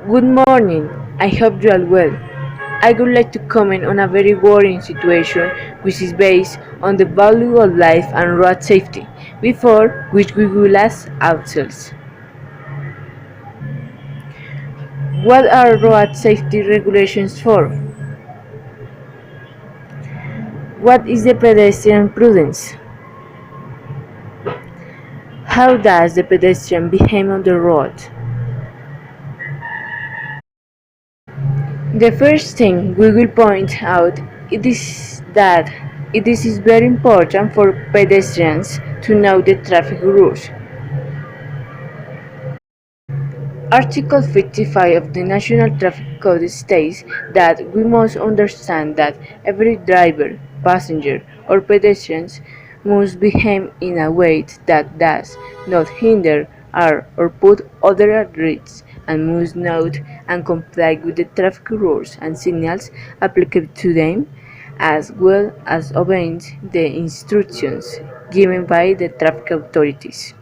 Good morning. I hope you are well. I would like to comment on a very worrying situation which is based on the value of life and road safety, before which we will ask ourselves. What are road safety regulations for? What is the pedestrian prudence? How does the pedestrian behave on the road? The first thing we will point out it is that it is very important for pedestrians to know the traffic rules. Article 55 of the National Traffic Code states that we must understand that every driver, passenger, or pedestrian must behave in a way that does not hinder, harm, or put others at risk, and must note and comply with the traffic rules and signals applicable to them, as well as obeying the instructions given by the traffic authorities.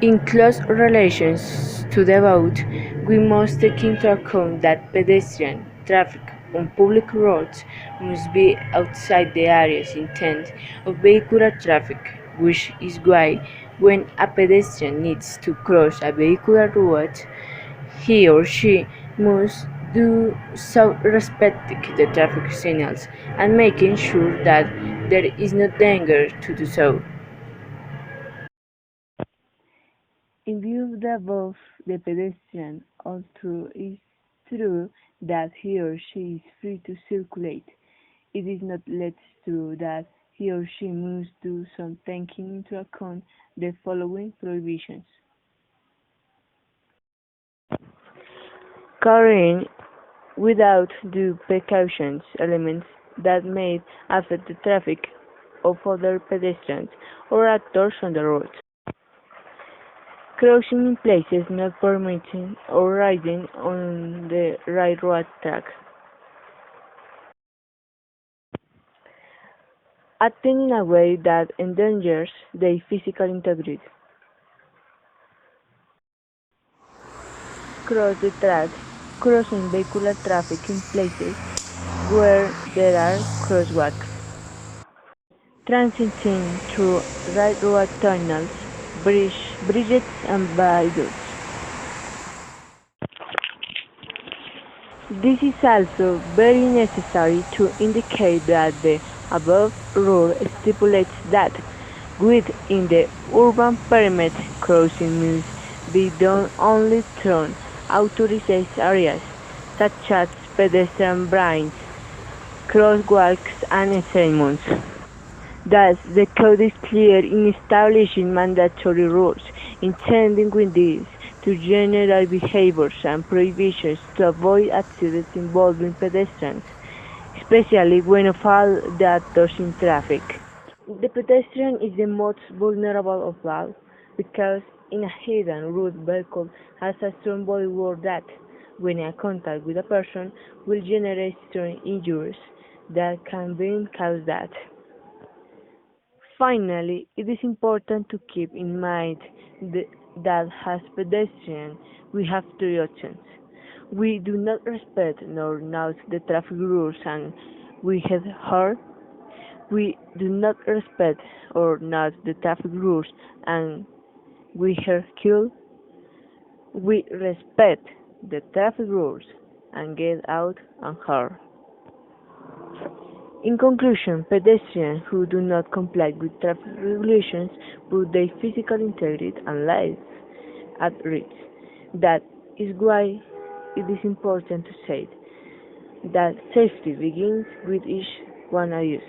In close relations to the above, we must take into account that pedestrian traffic on public roads must be outside the areas intended of vehicular traffic, which is why when a pedestrian needs to cross a vehicular road, he or she must do so respecting the traffic signals and making sure that there is no danger to do so. In view of the above, the pedestrian although it is true that he or she is free to circulate, it is not less true that he or she must do so taking into account the following prohibitions. Carrying without due precautions elements that may affect the traffic of other pedestrians or actors on the road. Crossing in places not permitted or riding on the railroad tracks. Acting in a way that endangers their physical integrity. Cross the tracks. Crossing vehicular traffic in places where there are crosswalks. Transiting through railroad tunnels, bridges and viaducts. This is also very necessary to indicate that the above rule stipulates that within the urban perimeter crossing must be done only through authorized areas, such as pedestrian bridges, crosswalks and signals. Thus, the code is clear in establishing mandatory rules, intending with this to generate behaviors and prohibitions to avoid accidents involving pedestrians, especially when of all the actors in traffic. The pedestrian is the most vulnerable of all because in a hidden road vehicle has a strong bodywork that, when in contact with a person, will generate strong injuries that can then cause death. Finally, it is important to keep in mind that as pedestrians we have three options. We do not respect nor note the traffic rules and we get hurt. We do not respect or note the traffic rules and we get killed. We respect the traffic rules and get out unhurt. In conclusion, pedestrians who do not comply with traffic regulations put their physical integrity and lives at risk. That is why it is important to say that safety begins with each one of us.